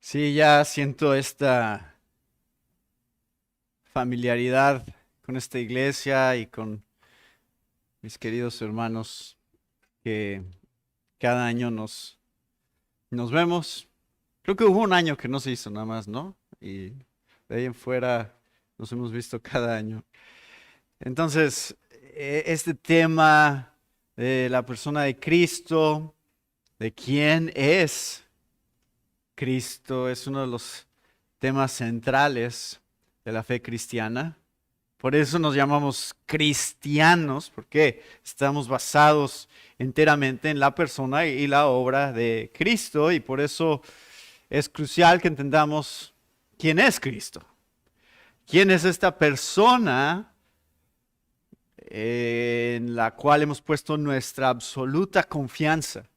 Sí, ya siento esta familiaridad con esta iglesia y con mis queridos hermanos que cada año nos vemos. Creo que hubo un año que no se hizo nada más, ¿no? Y de ahí en fuera nos hemos visto cada año. Entonces, este tema de la persona de Cristo, de quién es Cristo, es uno de los temas centrales de la fe cristiana. Por eso nos llamamos cristianos, porque estamos basados enteramente en la persona y la obra de Cristo, y por eso es crucial que entendamos quién es Cristo. ¿Quién es esta persona en la cual hemos puesto nuestra absoluta confianza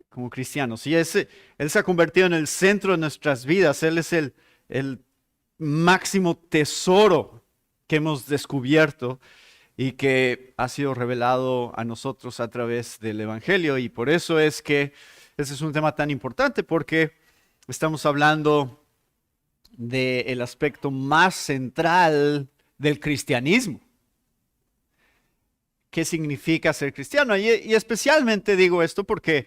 como cristianos? Y Él se ha convertido en el centro de nuestras vidas. Él es el máximo tesoro que hemos descubierto y que ha sido revelado a nosotros a través del Evangelio. Y por eso es que ese es un tema tan importante, porque estamos hablando del aspecto más central del cristianismo. ¿Qué significa ser cristiano? Y especialmente digo esto porque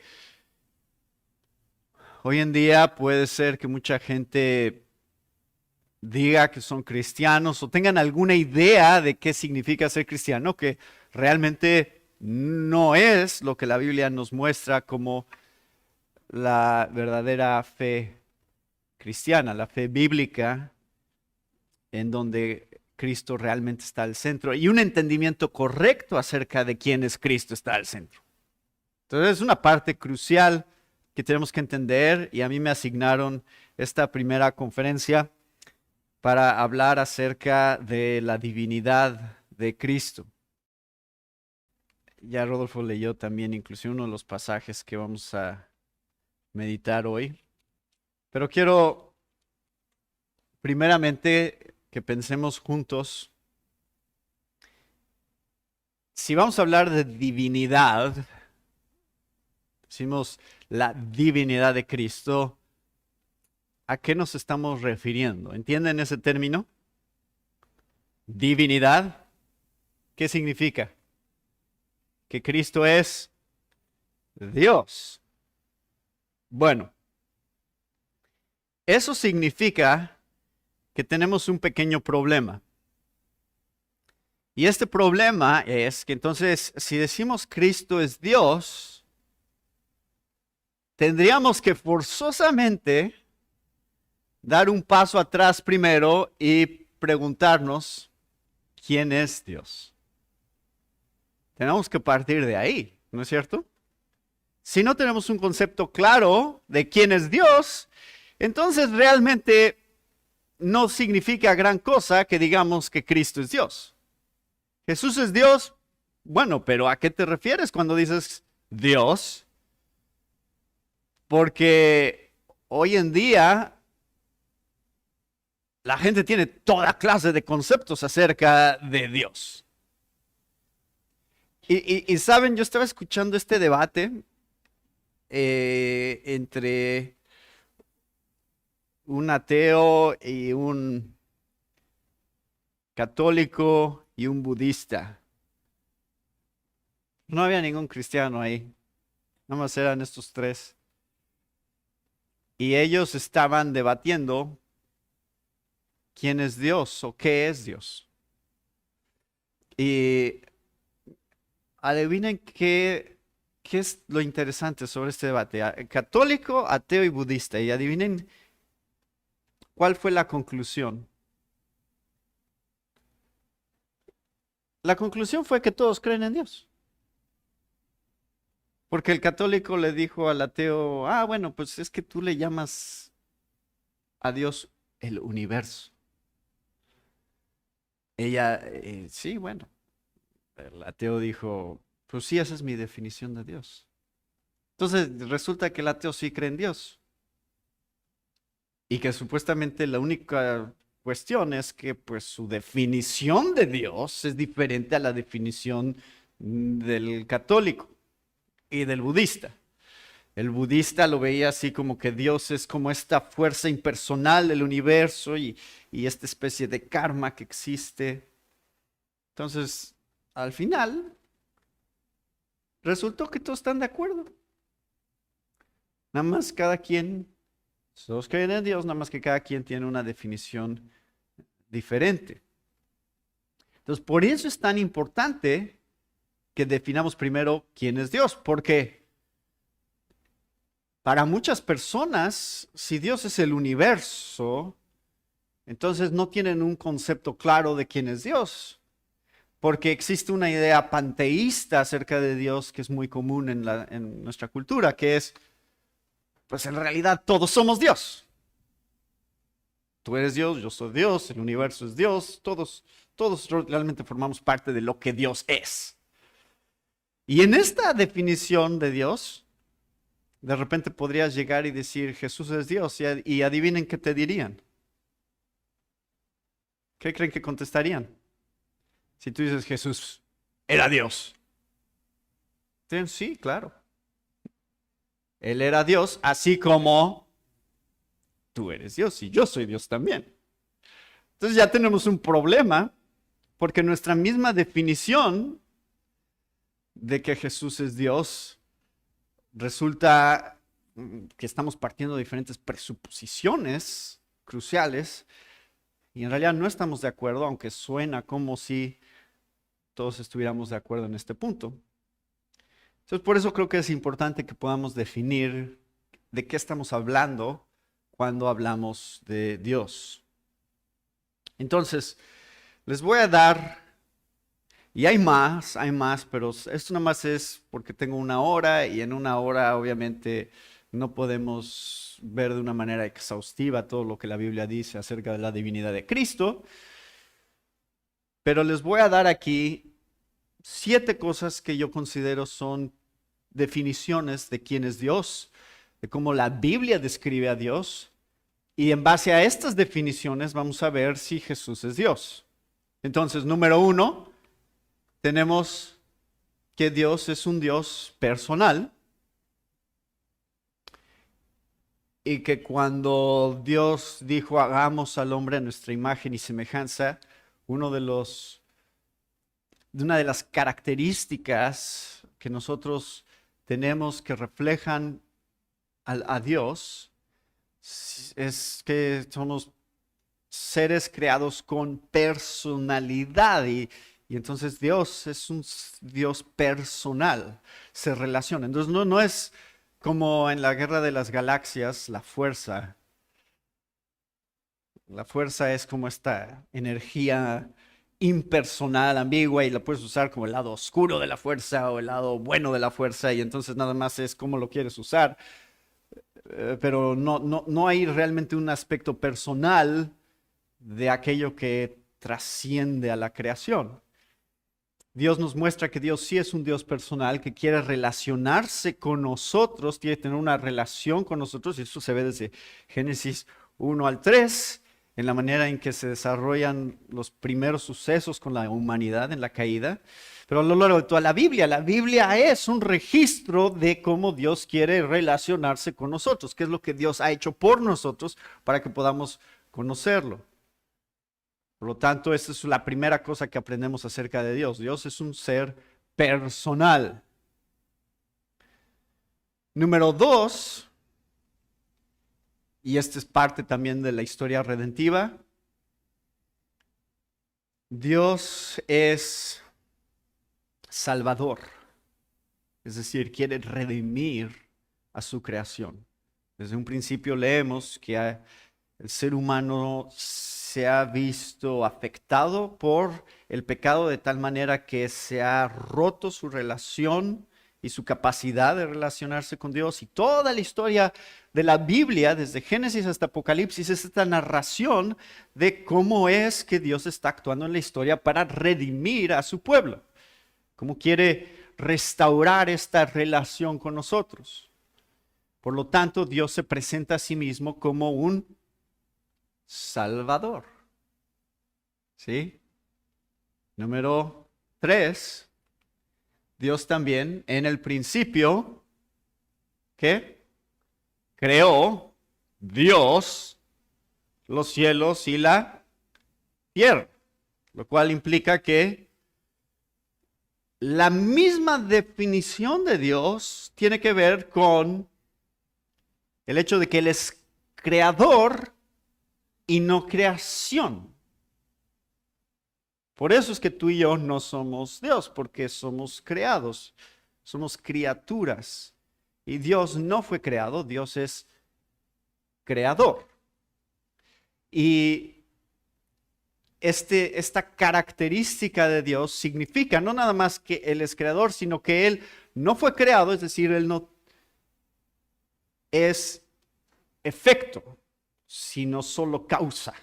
hoy en día puede ser que mucha gente diga que son cristianos o tengan alguna idea de qué significa ser cristiano, que realmente no es lo que la Biblia nos muestra como la verdadera fe cristiana, la fe bíblica, en donde Cristo realmente está al centro y un entendimiento correcto acerca de quién es Cristo está al centro. Entonces es una parte crucial que tenemos que entender, y a mí me asignaron esta primera conferencia para hablar acerca de la divinidad de Cristo. Ya Rodolfo leyó también inclusive uno de los pasajes que vamos a meditar hoy, pero quiero primeramente que pensemos juntos. Si vamos a hablar de divinidad, decimos la divinidad de Cristo, ¿a qué nos estamos refiriendo? ¿Entienden ese término? Divinidad, ¿qué significa? Que Cristo es Dios. Bueno, eso significa que tenemos un pequeño problema. Y este problema es que entonces, si decimos Cristo es Dios, tendríamos que forzosamente dar un paso atrás primero y preguntarnos quién es Dios. Tenemos que partir de ahí, ¿no es cierto? Si no tenemos un concepto claro de quién es Dios, entonces realmente no significa gran cosa que digamos que Cristo es Dios. Jesús es Dios. Bueno, pero ¿a qué te refieres cuando dices Dios? Porque hoy en día la gente tiene toda clase de conceptos acerca de Dios. Y saben, yo estaba escuchando este debate entre un ateo y un católico y un budista. No había ningún cristiano ahí, nada más eran estos tres. Y ellos estaban debatiendo quién es Dios o qué es Dios. Y adivinen qué es lo interesante sobre este debate. Católico, ateo y budista. Y adivinen cuál fue la conclusión. La conclusión fue que todos creen en Dios. Porque el católico le dijo al ateo, bueno, pues es que tú le llamas a Dios el universo. Ella, sí, bueno. El ateo dijo, pues sí, esa es mi definición de Dios. Entonces resulta que el ateo sí cree en Dios. Y que supuestamente la única cuestión es que pues su definición de Dios es diferente a la definición del católico y del budista. El budista lo veía así como que Dios es como esta fuerza impersonal del universo y esta especie de karma que existe. Entonces, al final, resultó que todos están de acuerdo. Nada más cada quien, todos creen en Dios, nada más que cada quien tiene una definición diferente. Entonces, por eso es tan importante que definamos primero quién es Dios, porque para muchas personas, si Dios es el universo, entonces no tienen un concepto claro de quién es Dios, porque existe una idea panteísta acerca de Dios que es muy común en nuestra cultura, que es, pues en realidad todos somos Dios. Tú eres Dios, yo soy Dios, el universo es Dios, todos realmente formamos parte de lo que Dios es. Y en esta definición de Dios, de repente podrías llegar y decir, Jesús es Dios, y adivinen qué te dirían. ¿Qué creen que contestarían? Si tú dices, Jesús era Dios. Dicen, sí, claro. Él era Dios, así como tú eres Dios y yo soy Dios también. Entonces ya tenemos un problema, porque nuestra misma definición de que Jesús es Dios resulta que estamos partiendo de diferentes presuposiciones cruciales y en realidad no estamos de acuerdo, aunque suena como si todos estuviéramos de acuerdo en este punto. Entonces, por eso creo que es importante que podamos definir de qué estamos hablando cuando hablamos de Dios. Entonces, les voy a dar, y hay más, pero esto nada más es porque tengo una hora y en una hora obviamente no podemos ver de una manera exhaustiva todo lo que la Biblia dice acerca de la divinidad de Cristo, pero les voy a dar aquí 7 cosas que yo considero son definiciones de quién es Dios, de cómo la Biblia describe a Dios, y en base a estas definiciones vamos a ver si Jesús es Dios. Entonces, número 1, tenemos que Dios es un Dios personal y que cuando Dios dijo hagamos al hombre a nuestra imagen y semejanza, una de las características que nosotros tenemos que reflejan a Dios es que somos seres creados con personalidad y entonces Dios es un Dios personal, se relaciona. Entonces no es como en la Guerra de las Galaxias, la fuerza. La fuerza es como esta energía impersonal, ambigua, y la puedes usar como el lado oscuro de la fuerza o el lado bueno de la fuerza, y entonces nada más es cómo lo quieres usar. Pero no hay realmente un aspecto personal de aquello que trasciende a la creación. Dios nos muestra que Dios sí es un Dios personal, que quiere relacionarse con nosotros, quiere tener una relación con nosotros, y eso se ve desde Génesis 1 al 3, en la manera en que se desarrollan los primeros sucesos con la humanidad en la caída. Pero a lo largo de toda la Biblia es un registro de cómo Dios quiere relacionarse con nosotros, qué es lo que Dios ha hecho por nosotros para que podamos conocerlo. Por lo tanto, esta es la primera cosa que aprendemos acerca de Dios. Dios es un ser personal. Número 2, y esta es parte también de la historia redentiva, Dios es salvador. Es decir, quiere redimir a su creación. Desde un principio leemos que el ser humano se ha visto afectado por el pecado de tal manera que se ha roto su relación y su capacidad de relacionarse con Dios. Y toda la historia de la Biblia, desde Génesis hasta Apocalipsis, es esta narración de cómo es que Dios está actuando en la historia para redimir a su pueblo. Cómo quiere restaurar esta relación con nosotros. Por lo tanto, Dios se presenta a sí mismo como un Salvador. ¿Sí? Número 3, Dios también en el principio, ¿ok? ¿qué? Creó Dios los cielos y la tierra, lo cual implica que la misma definición de Dios tiene que ver con el hecho de que Él es creador y no creación. Por eso es que tú y yo no somos Dios, porque somos creados, somos criaturas. Y Dios no fue creado, Dios es creador. Y esta característica de Dios significa no nada más que Él es creador, sino que Él no fue creado, es decir, Él no es efecto, sino solo causa.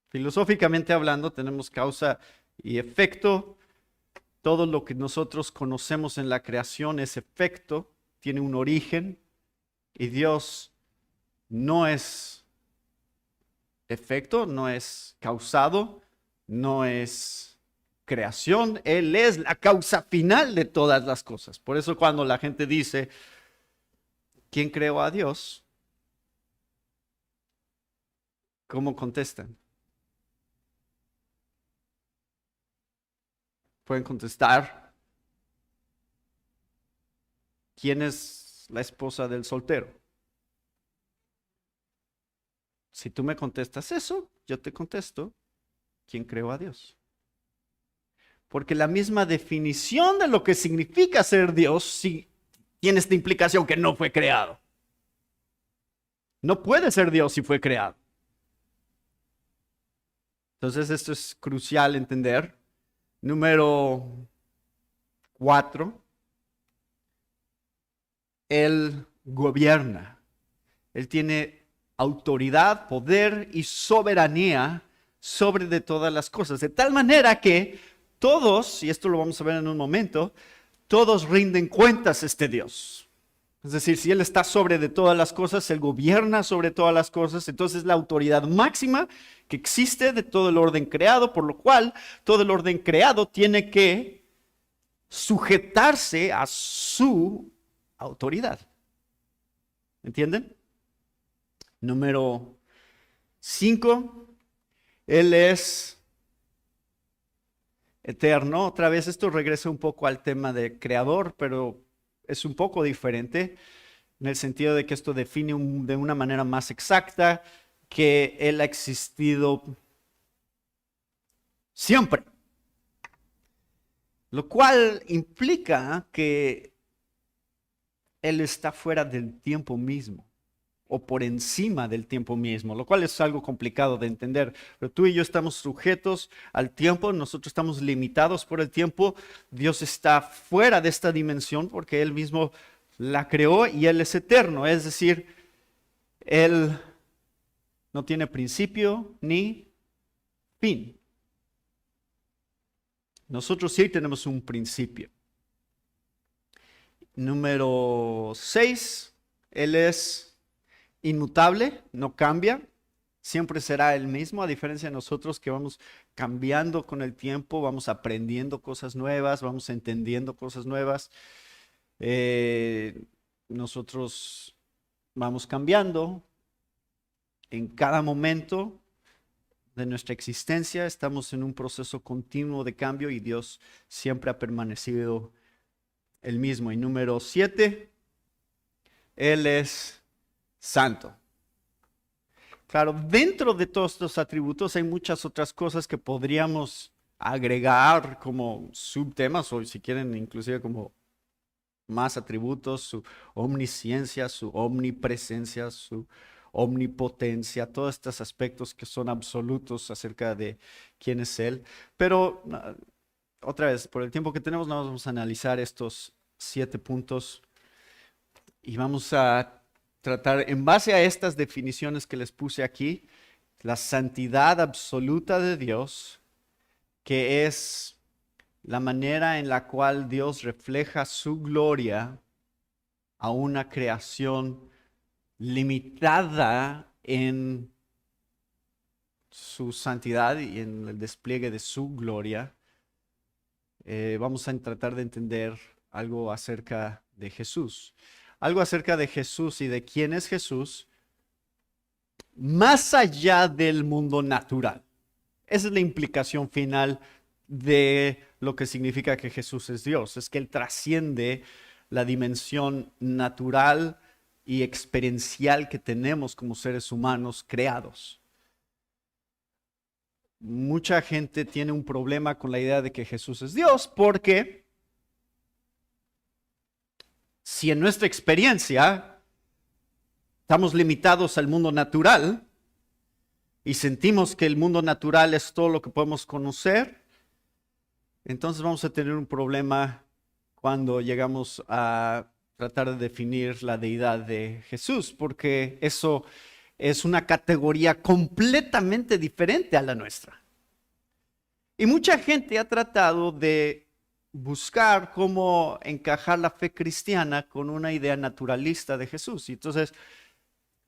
Filosóficamente hablando, tenemos causa y efecto. Todo lo que nosotros conocemos en la creación es efecto, tiene un origen, y Dios no es efecto, no es causado, no es creación. Él es la causa final de todas las cosas. Por eso cuando la gente dice, ¿quién creó a Dios? ¿Cómo contestan? Pueden contestar, ¿quién es la esposa del soltero? Si tú me contestas eso, yo te contesto, ¿quién creó a Dios? Porque la misma definición de lo que significa ser Dios sí tiene esta implicación que no fue creado. No puede ser Dios si fue creado. Entonces esto es crucial entender. Número 4. Él gobierna. Él tiene autoridad, poder y soberanía sobre de todas las cosas. De tal manera que todos, y esto lo vamos a ver en un momento, todos rinden cuentas a este Dios. Es decir, si Él está sobre de todas las cosas, Él gobierna sobre todas las cosas, entonces la autoridad máxima que existe de todo el orden creado, por lo cual todo el orden creado tiene que sujetarse a su autoridad. ¿Entienden? Número 5, Él es eterno. Otra vez esto regresa un poco al tema de creador, pero es un poco diferente en el sentido de que esto define de una manera más exacta que Él ha existido siempre. Lo cual implica que Él está fuera del tiempo mismo o por encima del tiempo mismo, lo cual es algo complicado de entender. Pero tú y yo estamos sujetos al tiempo, nosotros estamos limitados por el tiempo. Dios está fuera de esta dimensión porque Él mismo la creó y Él es eterno, es decir, Él no tiene principio ni fin. Nosotros sí tenemos un principio. Número 6, Él es inmutable, no cambia, siempre será el mismo, a diferencia de nosotros que vamos cambiando con el tiempo, vamos aprendiendo cosas nuevas, vamos entendiendo cosas nuevas. Nosotros vamos cambiando en cada momento de nuestra existencia, estamos en un proceso continuo de cambio y Dios siempre ha permanecido el mismo. Y número 7, Él es santo. Claro, dentro de todos estos atributos hay muchas otras cosas que podríamos agregar como subtemas o si quieren inclusive como más atributos, su omnisciencia, su omnipresencia, su omnipotencia, todos estos aspectos que son absolutos acerca de quién es Él. Pero otra vez, por el tiempo que tenemos, no vamos a analizar estos 7 puntos y vamos a tratar, en base a estas definiciones que les puse aquí, la santidad absoluta de Dios, que es la manera en la cual Dios refleja su gloria a una creación limitada en su santidad y en el despliegue de su gloria. Vamos a tratar de entender algo acerca de Jesús. Algo acerca de Jesús y de quién es Jesús, más allá del mundo natural. Esa es la implicación final de lo que significa que Jesús es Dios. Es que Él trasciende la dimensión natural y experiencial que tenemos como seres humanos creados. Mucha gente tiene un problema con la idea de que Jesús es Dios porque si en nuestra experiencia estamos limitados al mundo natural y sentimos que el mundo natural es todo lo que podemos conocer, entonces vamos a tener un problema cuando llegamos a tratar de definir la deidad de Jesús, porque eso es una categoría completamente diferente a la nuestra. Y mucha gente ha tratado de buscar cómo encajar la fe cristiana con una idea naturalista de Jesús. Y entonces,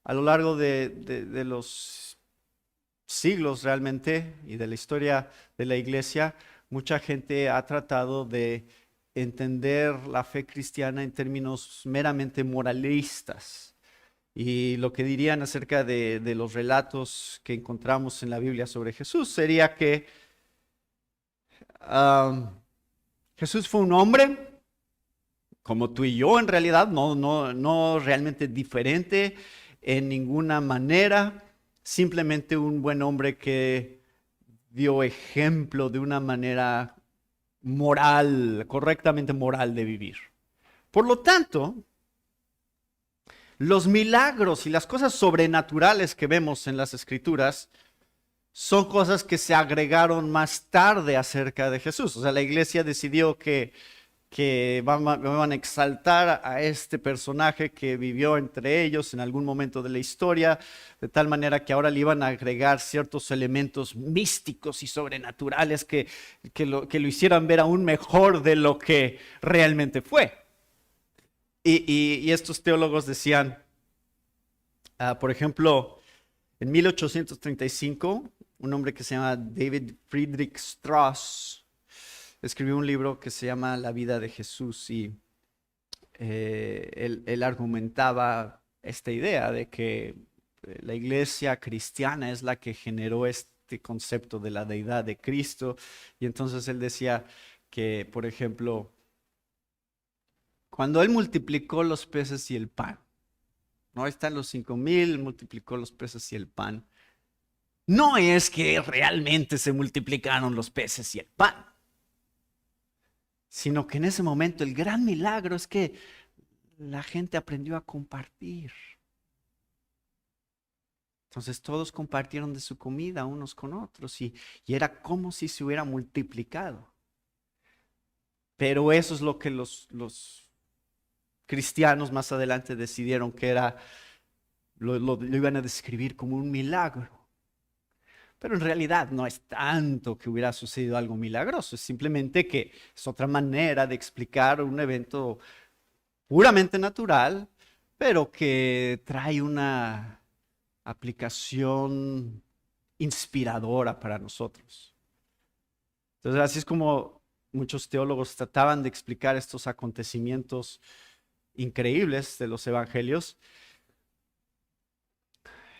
a lo largo de los siglos realmente y de la historia de la iglesia, mucha gente ha tratado de entender la fe cristiana en términos meramente moralistas. Y lo que dirían acerca de los relatos que encontramos en la Biblia sobre Jesús sería que Jesús fue un hombre como tú y yo en realidad, no realmente diferente en ninguna manera, simplemente un buen hombre que dio ejemplo de una manera moral, correctamente moral de vivir. Por lo tanto, los milagros y las cosas sobrenaturales que vemos en las Escrituras son cosas que se agregaron más tarde acerca de Jesús. O sea, la iglesia decidió que van a exaltar a este personaje que vivió entre ellos en algún momento de la historia, de tal manera que ahora le iban a agregar ciertos elementos místicos y sobrenaturales que lo hicieran ver aún mejor de lo que realmente fue. Y estos teólogos decían, por ejemplo, en 1835, un hombre que se llama David Friedrich Strauss escribió un libro que se llama La vida de Jesús y él argumentaba esta idea de que la iglesia cristiana es la que generó este concepto de la deidad de Cristo. Y entonces él decía que, por ejemplo, cuando él multiplicó los peces y el pan, ¿no? Están los 5,000, multiplicó los peces y el pan. No es que realmente se multiplicaron los peces y el pan, sino que en ese momento el gran milagro es que la gente aprendió a compartir. Entonces todos compartieron de su comida unos con otros y era como si se hubiera multiplicado. Pero eso es lo que los cristianos más adelante decidieron que era, lo iban a describir como un milagro. Pero en realidad no es tanto que hubiera sucedido algo milagroso, es simplemente que es otra manera de explicar un evento puramente natural, pero que trae una aplicación inspiradora para nosotros. Entonces, así es como muchos teólogos trataban de explicar estos acontecimientos increíbles de los evangelios.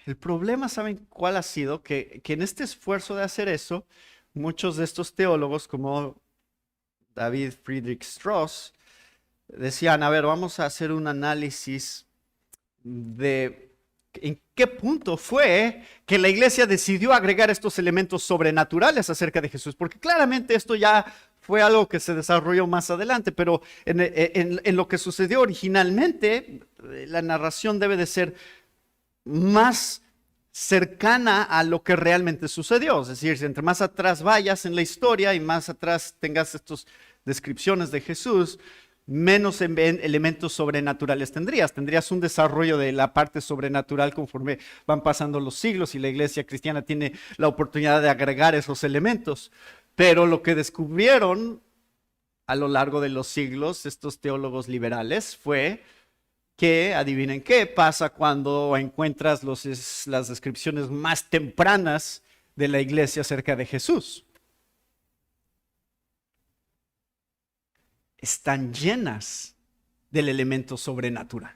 El problema, ¿saben cuál ha sido? Que en este esfuerzo de hacer eso, muchos de estos teólogos, como David Friedrich Strauss, decían, a ver, vamos a hacer un análisis de en qué punto fue que la iglesia decidió agregar estos elementos sobrenaturales acerca de Jesús, porque claramente esto ya fue algo que se desarrolló más adelante, pero en lo que sucedió originalmente, la narración debe de ser más cercana a lo que realmente sucedió. Es decir, si entre más atrás vayas en la historia y más atrás tengas estas descripciones de Jesús, menos elementos sobrenaturales tendrías. Tendrías un desarrollo de la parte sobrenatural conforme van pasando los siglos y la iglesia cristiana tiene la oportunidad de agregar esos elementos. Pero lo que descubrieron a lo largo de los siglos estos teólogos liberales fue que, adivinen qué pasa cuando encuentras las descripciones más tempranas de la iglesia acerca de Jesús. están llenas del elemento sobrenatural.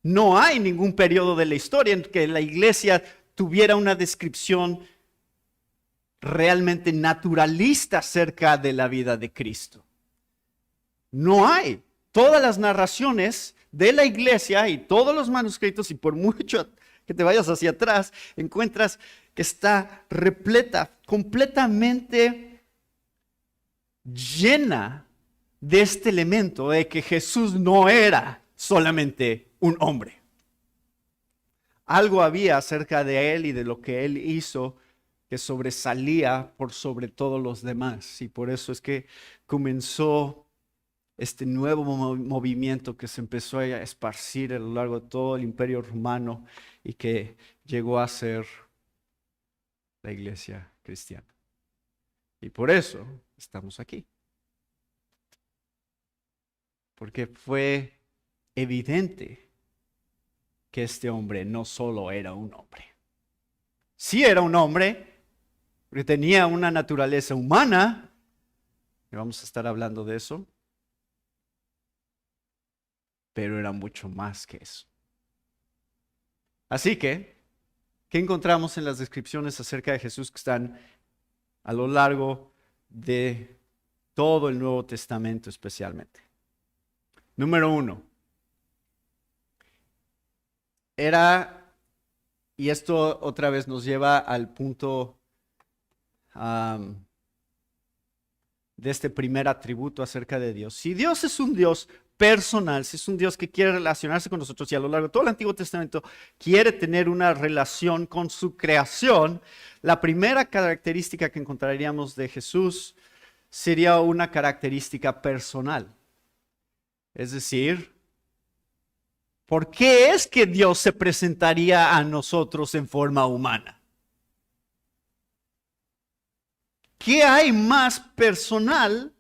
No hay ningún periodo de la historia en que la iglesia tuviera una descripción realmente naturalista acerca de la vida de Cristo. No hay. Todas las narraciones de la iglesia y todos los manuscritos, y por mucho que te vayas hacia atrás, encuentras que está repleta, completamente llena de este elemento de que Jesús no era solamente un hombre. Algo había acerca de él y de lo que él hizo que sobresalía por sobre todos los demás. Y por eso es que comenzó este nuevo movimiento que se empezó a esparcir a lo largo de todo el Imperio Romano y que llegó a ser la iglesia cristiana. Y por eso estamos aquí. Porque fue evidente que este hombre no solo era un hombre. Sí era un hombre, porque tenía una naturaleza humana, y vamos a estar hablando de eso, pero era mucho más que eso. Así que, ¿qué encontramos en las descripciones acerca de Jesús que están a lo largo de todo el Nuevo Testamento especialmente? Número 1. Y esto otra vez nos lleva al punto de este primer atributo acerca de Dios. Si Dios es un Dios personal, si es un Dios que quiere relacionarse con nosotros y a lo largo de todo el Antiguo Testamento quiere tener una relación con su creación, la primera característica que encontraríamos de Jesús sería una característica personal. Es decir, ¿por qué es que Dios se presentaría a nosotros en forma humana? ¿Qué hay más personal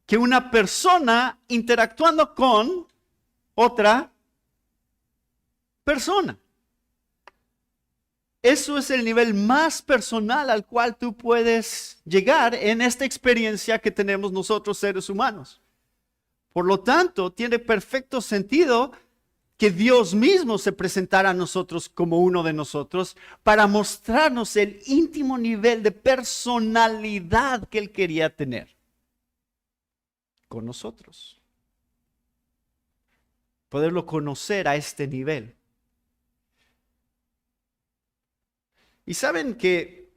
que una persona interactuando con otra persona? Eso es el nivel más personal al cual tú puedes llegar en esta experiencia que tenemos nosotros seres humanos. Por lo tanto, tiene perfecto sentido que Dios mismo se presentara a nosotros como uno de nosotros para mostrarnos el íntimo nivel de personalidad que Él quería tener con nosotros. Poderlo conocer a este nivel. Y saben que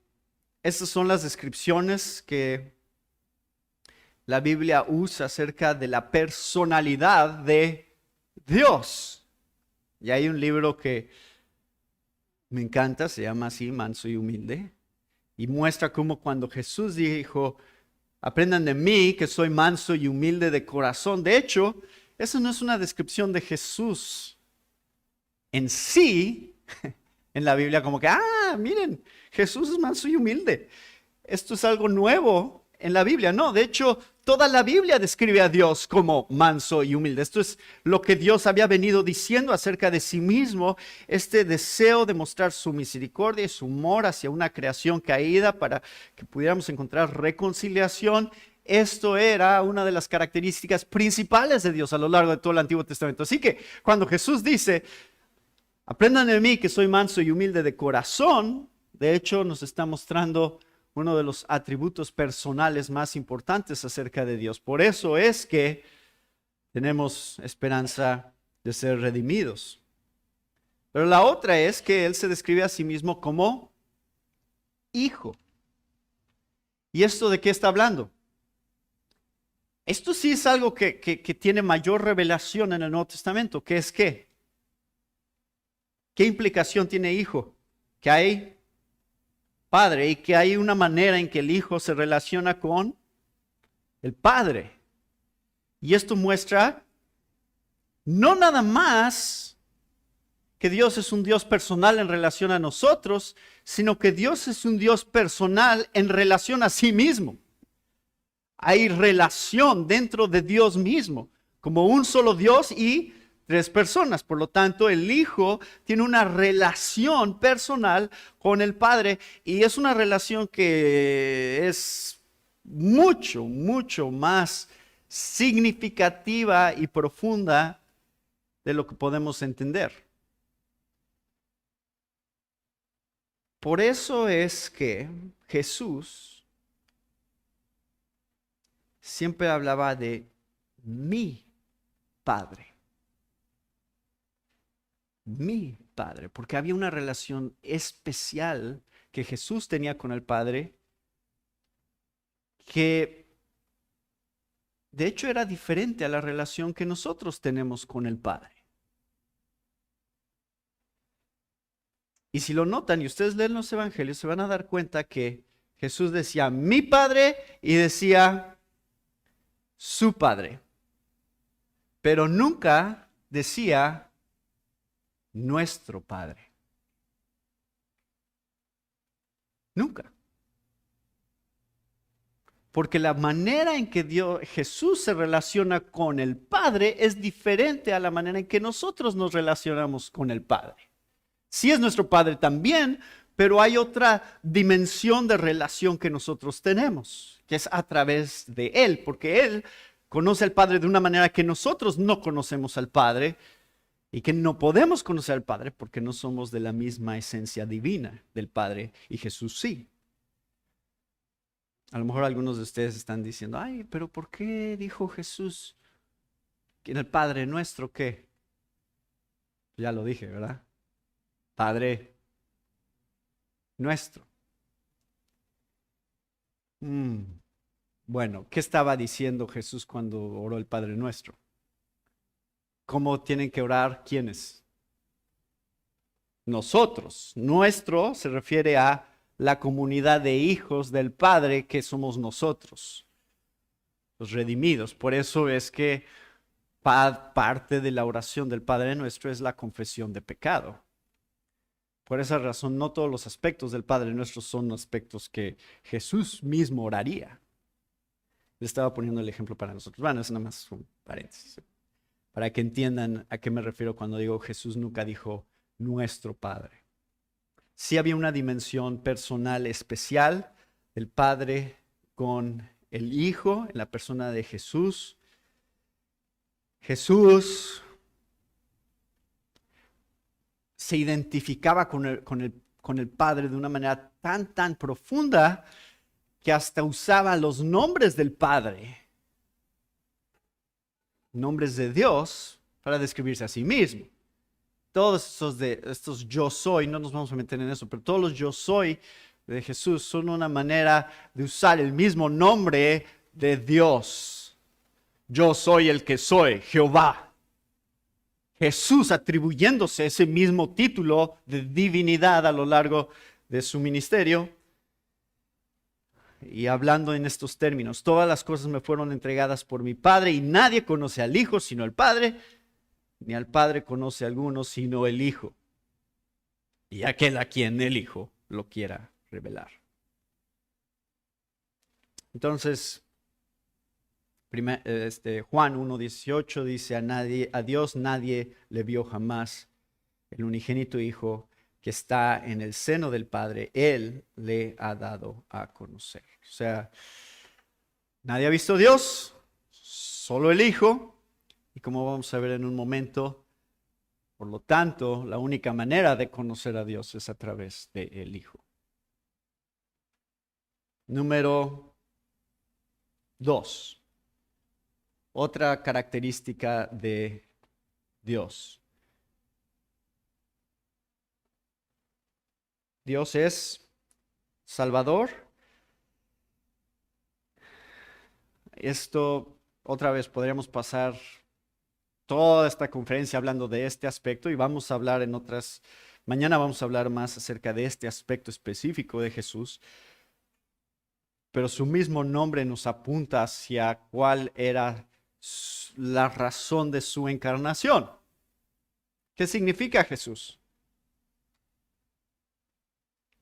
estas son las descripciones que la Biblia usa acerca de la personalidad de Dios. Y hay un libro que me encanta, se llama así, Manso y Humilde, y muestra cómo cuando Jesús dijo, aprendan de mí que soy manso y humilde de corazón. De hecho, eso no es una descripción de Jesús en sí, en la Biblia, como que, miren, Jesús es manso y humilde. Esto es algo nuevo en la Biblia. No, de hecho, toda la Biblia describe a Dios como manso y humilde. Esto es lo que Dios había venido diciendo acerca de sí mismo, este deseo de mostrar su misericordia y su amor hacia una creación caída para que pudiéramos encontrar reconciliación. Esto era una de las características principales de Dios a lo largo de todo el Antiguo Testamento. Así que cuando Jesús dice, aprendan de mí que soy manso y humilde de corazón, de hecho nos está mostrando uno de los atributos personales más importantes acerca de Dios. Por eso es que tenemos esperanza de ser redimidos. Pero la otra es que Él se describe a sí mismo como hijo. ¿Y esto de qué está hablando? Esto sí es algo que tiene mayor revelación en el Nuevo Testamento. ¿Qué es qué? ¿Qué implicación tiene hijo? Que hay Padre y que hay una manera en que el Hijo se relaciona con el Padre. Y esto muestra no nada más que Dios es un Dios personal en relación a nosotros, sino que Dios es un Dios personal en relación a sí mismo. Hay relación dentro de Dios mismo, como un solo Dios y tres personas. Por lo tanto, el Hijo tiene una relación personal con el Padre y es una relación que es mucho, mucho más significativa y profunda de lo que podemos entender. Por eso es que Jesús siempre hablaba de mi Padre. Mi Padre, porque había una relación especial que Jesús tenía con el Padre que de hecho era diferente a la relación que nosotros tenemos con el Padre. Y si lo notan y ustedes leen los evangelios, se van a dar cuenta que Jesús decía mi Padre y decía su Padre, pero nunca decía nuestro Padre. Nunca. Porque la manera en que Jesús se relaciona con el Padre es diferente a la manera en que nosotros nos relacionamos con el Padre. Sí es nuestro Padre también, pero hay otra dimensión de relación que nosotros tenemos, que es a través de Él, porque Él conoce al Padre de una manera que nosotros no conocemos al Padre y que no podemos conocer al Padre porque no somos de la misma esencia divina del Padre y Jesús sí. A lo mejor algunos de ustedes están diciendo, ay, pero ¿por qué dijo Jesús que en el Padre nuestro qué? Ya lo dije, ¿verdad? Padre nuestro. Bueno, ¿qué estaba diciendo Jesús cuando oró el Padre nuestro? ¿Cómo tienen que orar quiénes? Nosotros. Nuestro se refiere a la comunidad de hijos del Padre que somos nosotros, los redimidos. Por eso es que parte de la oración del Padre nuestro es la confesión de pecado. Por esa razón, no todos los aspectos del Padre nuestro son aspectos que Jesús mismo oraría. Le estaba poniendo el ejemplo para nosotros. Bueno, es nada más un paréntesis. Para que entiendan a qué me refiero cuando digo Jesús nunca dijo nuestro Padre. Sí había una dimensión personal especial del Padre con el Hijo en la persona de Jesús. Jesús se identificaba con el Padre de una manera tan profunda que hasta usaba los nombres del Padre, nombres de Dios, para describirse a sí mismo. Todos estos yo soy, no nos vamos a meter en eso, pero todos los yo soy de Jesús son una manera de usar el mismo nombre de Dios. Yo soy el que soy, Jehová. Jesús atribuyéndose ese mismo título de divinidad a lo largo de su ministerio y hablando en estos términos: todas las cosas me fueron entregadas por mi Padre y nadie conoce al Hijo sino el Padre, ni al Padre conoce a alguno sino el Hijo y aquel a quien el Hijo lo quiera revelar. Entonces, Juan 1:18 dice: a Dios nadie le vio jamás. El unigénito Hijo que está en el seno del Padre, Él le ha dado a conocer. O sea, nadie ha visto a Dios, solo el Hijo. Y como vamos a ver en un momento, por lo tanto, la única manera de conocer a Dios es a través del Hijo. Número 2. Otra característica de Dios. Dios es Salvador. Esto, otra vez, podríamos pasar toda esta conferencia hablando de este aspecto y vamos a hablar mañana vamos a hablar más acerca de este aspecto específico de Jesús. Pero su mismo nombre nos apunta hacia cuál era la razón de su encarnación. ¿Qué significa Jesús?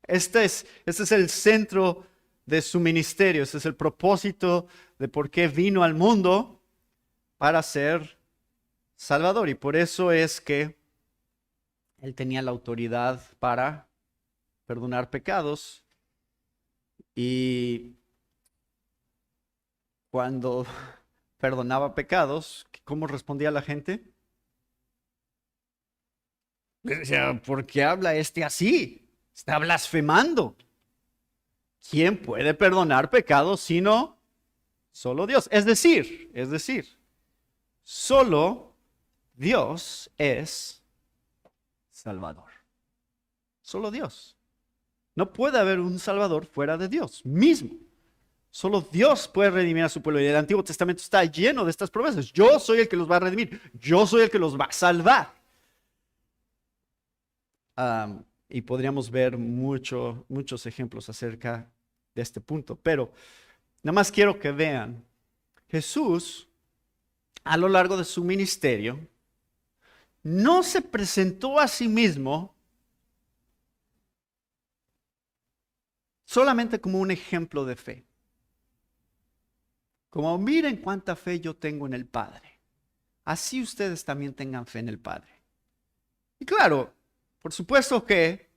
Este es el centro de su ministerio, este es el propósito de por qué vino al mundo, para ser Salvador. Y por eso es que Él tenía la autoridad para perdonar pecados y cuando perdonaba pecados, ¿cómo respondía la gente? Decía, ¿por qué habla este así? Está blasfemando. ¿Quién puede perdonar pecados sino solo Dios? Es decir, solo Dios es Salvador. Solo Dios. No puede haber un Salvador fuera de Dios mismo. Solo Dios puede redimir a su pueblo. Y el Antiguo Testamento está lleno de estas promesas. Yo soy el que los va a redimir. Yo soy el que los va a salvar. Y podríamos ver muchos ejemplos acerca de este punto. Pero nada más quiero que vean. Jesús, a lo largo de su ministerio, no se presentó a sí mismo solamente como un ejemplo de fe. Como miren cuánta fe yo tengo en el Padre. Así ustedes también tengan fe en el Padre. Y claro, por supuesto que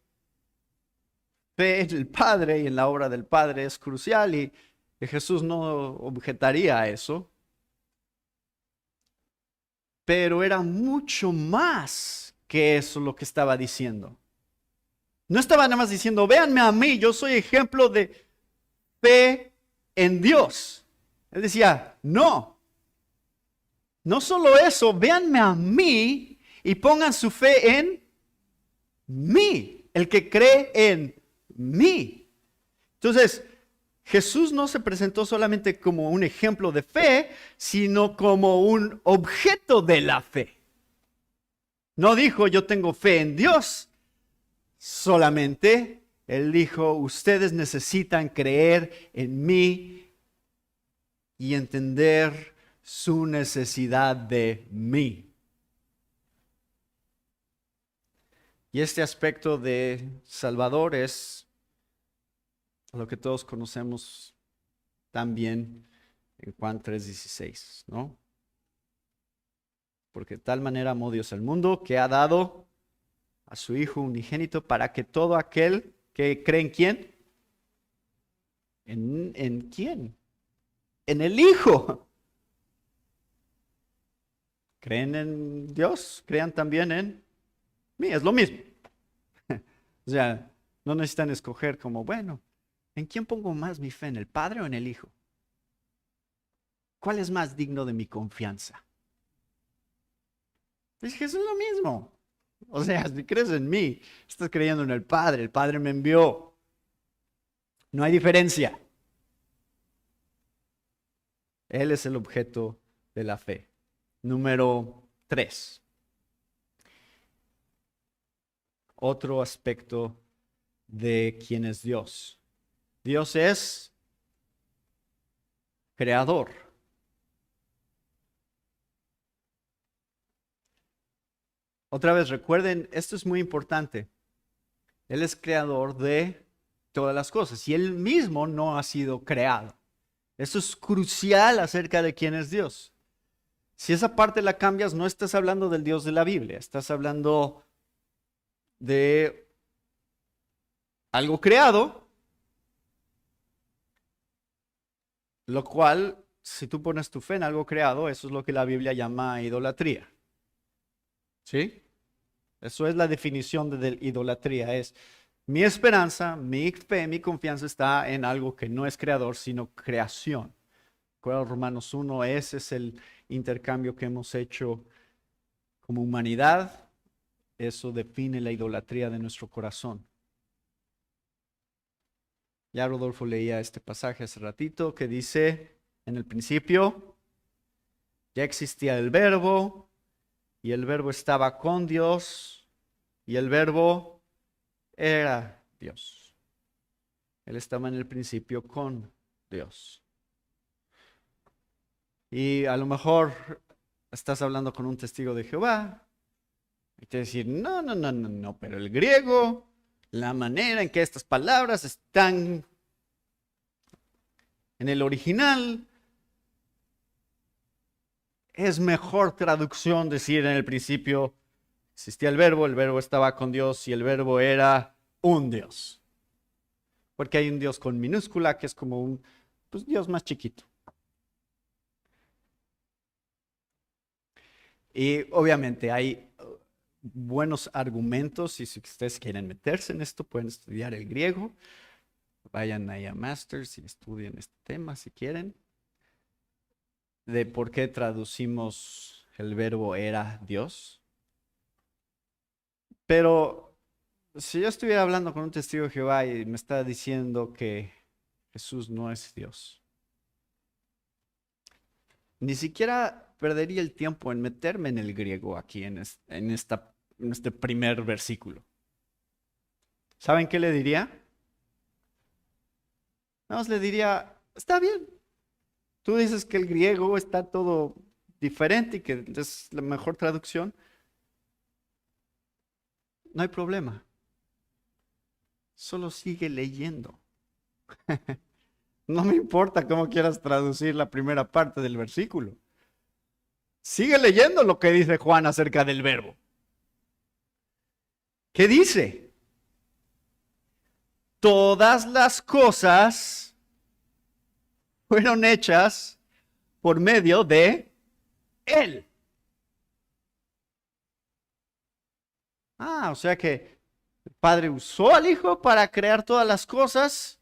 fe en el Padre y en la obra del Padre es crucial y Jesús no objetaría a eso. Pero era mucho más que eso lo que estaba diciendo. No estaba nada más diciendo, véanme a mí, yo soy ejemplo de fe en Dios. Él decía, no solo eso, véanme a mí y pongan su fe en mí, el que cree en mí. Entonces, Jesús no se presentó solamente como un ejemplo de fe, sino como un objeto de la fe. No dijo, yo tengo fe en Dios, solamente Él dijo, ustedes necesitan creer en mí y entender su necesidad de mí. Y este aspecto de Salvador es lo que todos conocemos también en Juan 3:16, ¿no? Porque de tal manera amó Dios al mundo que ha dado a su Hijo unigénito para que todo aquel que cree en ¿quién? ¿En quién? En el Hijo. ¿Creen en Dios? Crean también en mí. Es lo mismo. O sea, no necesitan escoger como, bueno, ¿en quién pongo más mi fe? ¿En el Padre o en el Hijo? ¿Cuál es más digno de mi confianza? Pues Jesús es lo mismo. O sea, si crees en mí, estás creyendo en el Padre me envió. No hay diferencia. Él es el objeto de la fe. Número 3. Otro aspecto de quién es Dios. Dios es creador. Otra vez, recuerden, esto es muy importante. Él es creador de todas las cosas y Él mismo no ha sido creado. Eso es crucial acerca de quién es Dios. Si esa parte la cambias, no estás hablando del Dios de la Biblia, estás hablando de algo creado, lo cual, si tú pones tu fe en algo creado, eso es lo que la Biblia llama idolatría. ¿Sí? Eso es la definición de idolatría, es mi esperanza, mi fe, mi confianza está en algo que no es creador, sino creación. Recuerda Romanos 1, ese es el intercambio que hemos hecho como humanidad. Eso define la idolatría de nuestro corazón. Ya Rodolfo leía este pasaje hace ratito que dice, en el principio ya existía el verbo y el verbo estaba con Dios y el verbo era Dios. Él estaba en el principio con Dios. Y a lo mejor estás hablando con un testigo de Jehová y te decir, no, pero el griego, la manera en que estas palabras están en el original, es mejor traducción decir en el principio existía el verbo estaba con Dios y el verbo era un Dios. Porque hay un Dios con minúscula que es como un Dios más chiquito. Y obviamente hay buenos argumentos y si ustedes quieren meterse en esto, pueden estudiar el griego. Vayan ahí a Masters y estudien este tema si quieren. De por qué traducimos el verbo era Dios. Pero si yo estuviera hablando con un testigo de Jehová y me está diciendo que Jesús no es Dios, ni siquiera perdería el tiempo en meterme en el griego aquí en este primer versículo. ¿Saben qué le diría? Nada más le diría, está bien. Tú dices que el griego está todo diferente y que es la mejor traducción. No hay problema. Solo sigue leyendo. No me importa cómo quieras traducir la primera parte del versículo. Sigue leyendo lo que dice Juan acerca del verbo. ¿Qué dice? Todas las cosas fueron hechas por medio de Él. O sea que el Padre usó al Hijo para crear todas las cosas.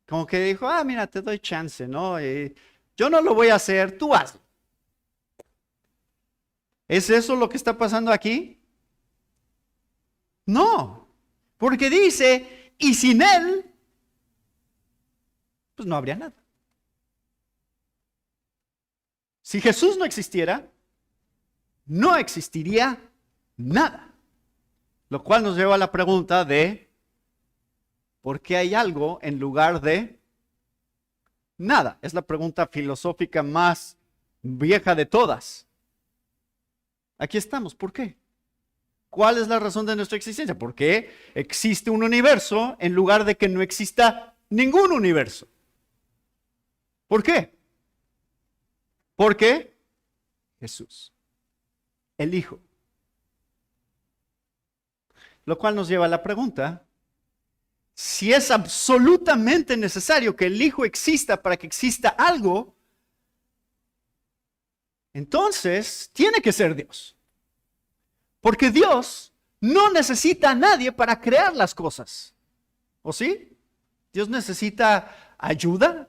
Como que dijo, mira, te doy chance, ¿no? Yo no lo voy a hacer, tú hazlo. ¿Es eso lo que está pasando aquí? No, porque dice, y sin Él, pues no habría nada. Si Jesús no existiera, no existiría nada. Lo cual nos lleva a la pregunta de, ¿por qué hay algo en lugar de nada? Es la pregunta filosófica más vieja de todas. Aquí estamos, ¿por qué? ¿Cuál es la razón de nuestra existencia? ¿Por qué existe un universo en lugar de que no exista ningún universo? ¿Por qué? Porque Jesús, el Hijo. Lo cual nos lleva a la pregunta, si es absolutamente necesario que el Hijo exista para que exista algo, entonces tiene que ser Dios. Porque Dios no necesita a nadie para crear las cosas. ¿O sí? Dios necesita ayuda.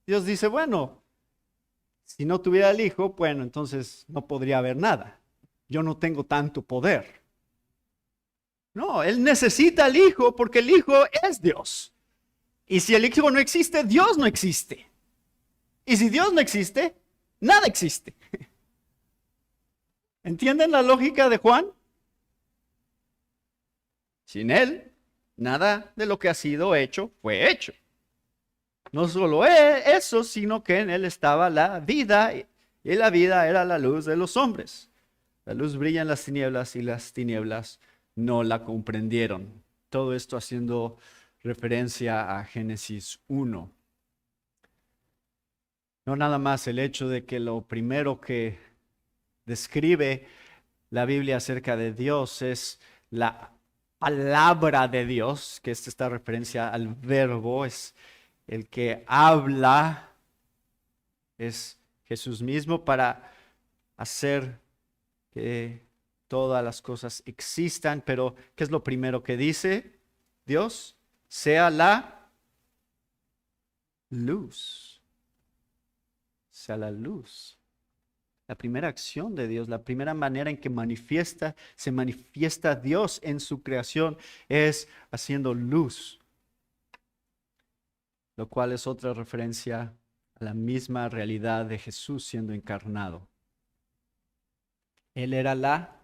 Dios dice, bueno, si no tuviera el Hijo, bueno, entonces no podría haber nada. Yo no tengo tanto poder. No, Él necesita al Hijo porque el Hijo es Dios. Y si el Hijo no existe, Dios no existe. Y si Dios no existe, nada existe. ¿Entienden la lógica de Juan? Sin Él, nada de lo que ha sido hecho fue hecho. No solo eso, sino que en Él estaba la vida y la vida era la luz de los hombres. La luz brilla en las tinieblas y las tinieblas no la comprendieron. Todo esto haciendo referencia a Génesis 1. No nada más el hecho de que lo primero que describe la Biblia acerca de Dios es la palabra de Dios, que es esta referencia al verbo, es el que habla, es Jesús mismo para hacer que todas las cosas existan. Pero ¿qué es lo primero que dice Dios? Sea la luz. Sea la luz. La primera acción de Dios, la primera manera en que se manifiesta Dios en su creación es haciendo luz. Lo cual es otra referencia a la misma realidad de Jesús siendo encarnado. Él era la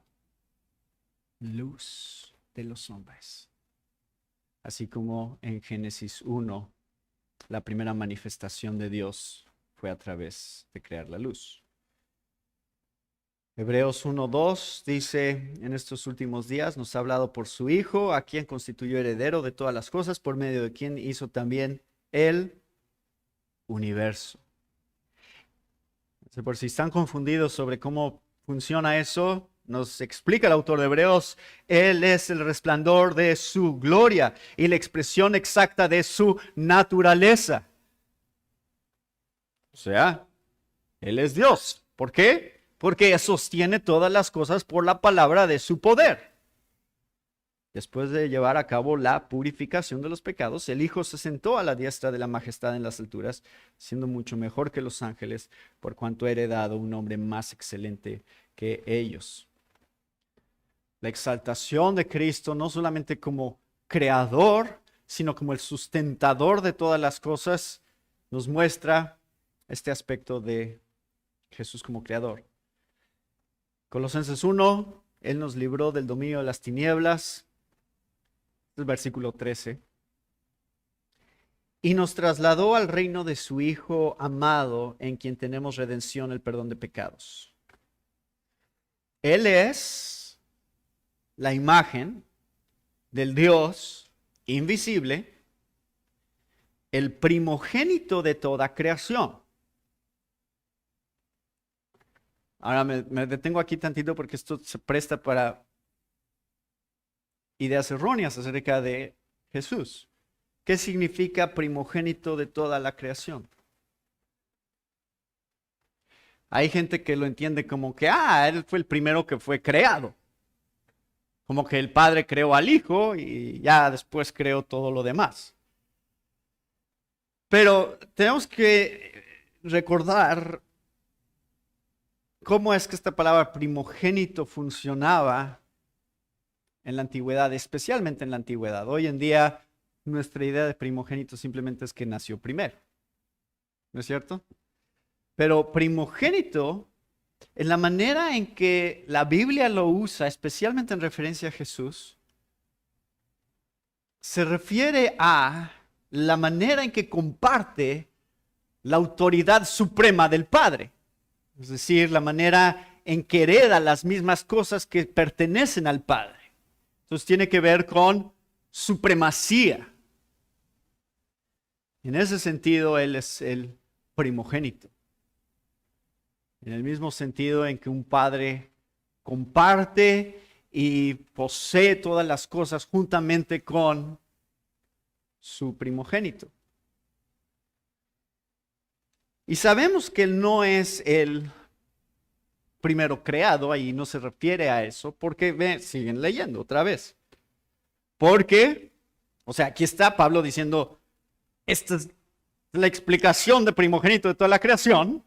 luz de los hombres. Así como en Génesis 1, la primera manifestación de Dios fue a través de crear la luz. Hebreos 1:2 dice, en estos últimos días nos ha hablado por su Hijo, a quien constituyó heredero de todas las cosas, por medio de quien hizo también el universo. Por si están confundidos sobre cómo funciona eso, nos explica el autor de Hebreos, Él es el resplandor de su gloria y la expresión exacta de su naturaleza. O sea, Él es Dios. ¿Por qué? porque sostiene todas las cosas por la palabra de su poder. Después de llevar a cabo la purificación de los pecados, el Hijo se sentó a la diestra de la majestad en las alturas, siendo mucho mejor que los ángeles, por cuanto ha heredado un nombre más excelente que ellos. La exaltación de Cristo, no solamente como creador, sino como el sustentador de todas las cosas, nos muestra este aspecto de Jesús como creador. Colosenses 1, Él nos libró del dominio de las tinieblas, el versículo 13, y nos trasladó al reino de su Hijo amado, en quien tenemos redención, el perdón de pecados. Él es la imagen del Dios invisible, el primogénito de toda creación. Ahora me detengo aquí tantito porque esto se presta para ideas erróneas acerca de Jesús. ¿Qué significa primogénito de toda la creación? Hay gente que lo entiende como que, él fue el primero que fue creado. Como que el Padre creó al Hijo y ya después creó todo lo demás. Pero tenemos que recordar cómo es que esta palabra primogénito funcionaba en la antigüedad, especialmente en la antigüedad. Hoy en día, nuestra idea de primogénito simplemente es que nació primero. ¿No es cierto? Pero primogénito, en la manera en que la Biblia lo usa, especialmente en referencia a Jesús, se refiere a la manera en que comparte la autoridad suprema del Padre. Es decir, la manera en que hereda las mismas cosas que pertenecen al Padre. Entonces tiene que ver con supremacía. En ese sentido, Él es el primogénito. En el mismo sentido en que un padre comparte y posee todas las cosas juntamente con su primogénito. Y sabemos que Él no es el primero creado, ahí no se refiere a eso, porque siguen leyendo otra vez. Porque, o sea, aquí está Pablo diciendo, esta es la explicación de primogénito de toda la creación.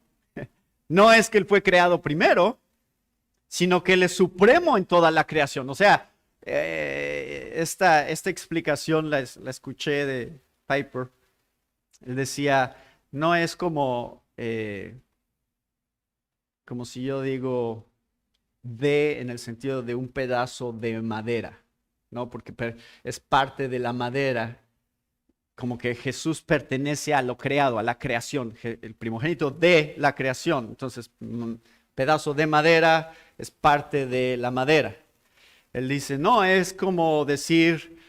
No es que Él fue creado primero, sino que Él es supremo en toda la creación. O sea, esta explicación la escuché de Piper. Él decía, no es como si yo digo en el sentido de un pedazo de madera, ¿no? Porque es parte de la madera. Como que Jesús pertenece a lo creado, a la creación, el primogénito de la creación. Entonces, un pedazo de madera es parte de la madera. Él dice, no, es como decir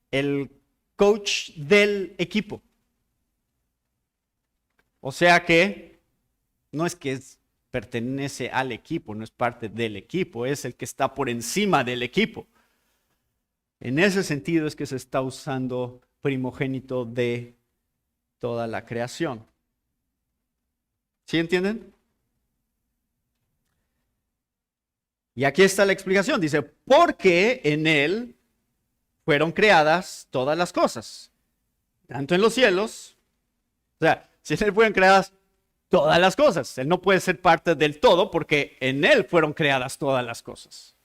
el coach del equipo. O sea que no es que pertenece al equipo, no es parte del equipo, es el que está por encima del equipo. En ese sentido es que se está usando primogénito de toda la creación. ¿Sí entienden? Y aquí está la explicación. Dice, porque en Él fueron creadas todas las cosas, tanto en los cielos. O sea, si en Él fueron creadas todas las cosas, Él no puede ser parte del todo porque en Él fueron creadas todas las cosas.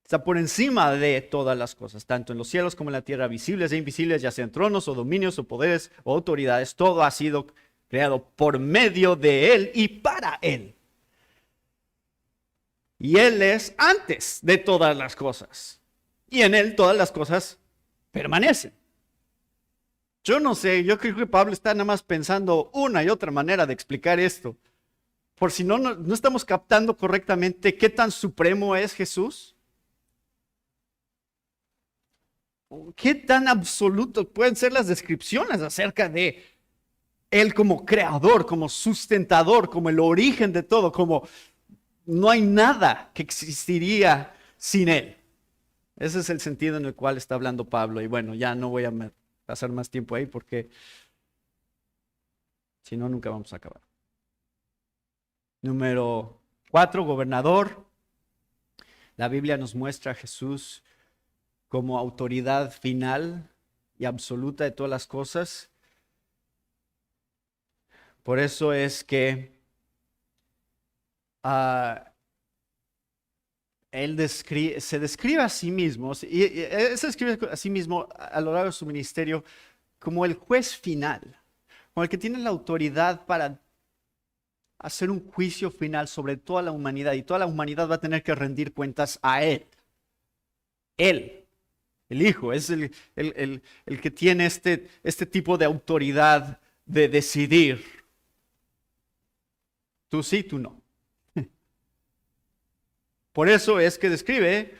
Está por encima de todas las cosas, tanto en los cielos como en la tierra, visibles e invisibles, ya sean tronos o dominios o poderes o autoridades. Todo ha sido creado por medio de Él y para Él. Y Él es antes de todas las cosas. Y en Él todas las cosas permanecen. Yo no sé, yo creo que Pablo está nada más pensando una y otra manera de explicar esto. Por si no estamos captando correctamente qué tan supremo es Jesús. ¿Qué tan absoluto pueden ser las descripciones acerca de Él como creador, como sustentador, como el origen de todo, como no hay nada que existiría sin Él? Ese es el sentido en el cual está hablando Pablo. Y bueno, ya no voy a pasar más tiempo ahí porque si no, nunca vamos a acabar. Número 4, gobernador. La Biblia nos muestra a Jesús como autoridad final y absoluta de todas las cosas. Por eso es que él se describe a sí mismo, y él se describe a sí mismo a lo largo de su ministerio como el juez final, como el que tiene la autoridad para hacer un juicio final sobre toda la humanidad, y toda la humanidad va a tener que rendir cuentas a él. Él, el Hijo, es el que tiene este tipo de autoridad de decidir. Tú sí, tú no. Por eso es que describe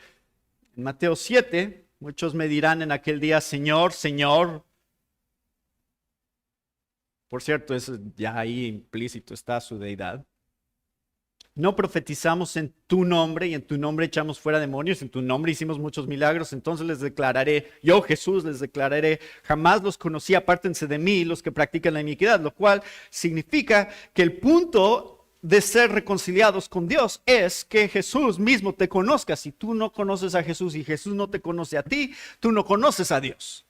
en Mateo 7, muchos me dirán en aquel día, Señor, Señor. Por cierto, ya ahí implícito está su deidad. No profetizamos en tu nombre y en tu nombre echamos fuera demonios, en tu nombre hicimos muchos milagros, entonces les declararé, yo Jesús les declararé, jamás los conocí, apártense de mí los que practican la iniquidad, lo cual significa que el punto de ser reconciliados con Dios es que Jesús mismo te conozca. Si tú no conoces a Jesús y Jesús no te conoce a ti, tú no conoces a Dios.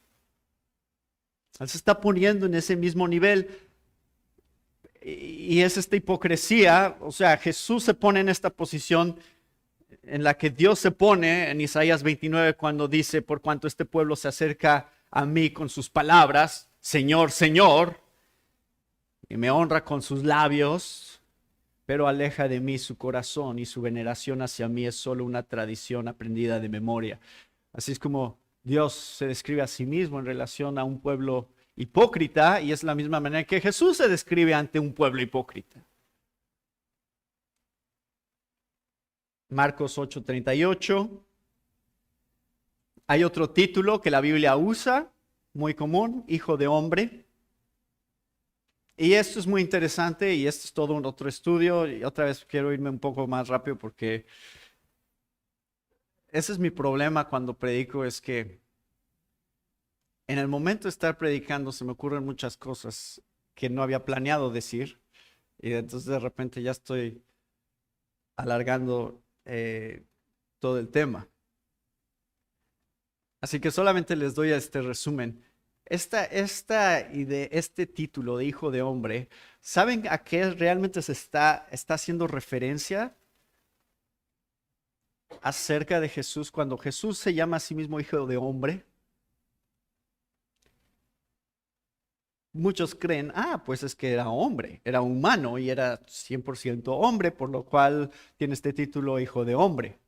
Él se está poniendo en ese mismo nivel. Y es esta hipocresía, o sea, Jesús se pone en esta posición en la que Dios se pone en Isaías 29 cuando dice, por cuanto este pueblo se acerca a mí con sus palabras, Señor, Señor, y me honra con sus labios, pero aleja de mí su corazón y su veneración hacia mí es solo una tradición aprendida de memoria. Así es como Dios se describe a sí mismo en relación a un pueblo hipócrita, y es la misma manera que Jesús se describe ante un pueblo hipócrita. Marcos 8:38. Hay otro título que la Biblia usa, muy común, hijo de hombre. Y esto es muy interesante y esto es todo un otro estudio. Y otra vez quiero irme un poco más rápido porque ese es mi problema cuando predico, es que en el momento de estar predicando se me ocurren muchas cosas que no había planeado decir y entonces de repente ya estoy alargando todo el tema. Así que solamente les doy este resumen. Este título de hijo de hombre, ¿saben a qué realmente se está haciendo referencia acerca de Jesús cuando Jesús se llama a sí mismo hijo de hombre? Muchos creen, pues es que era hombre, era humano y era 100% hombre, por lo cual tiene este título hijo de hombre.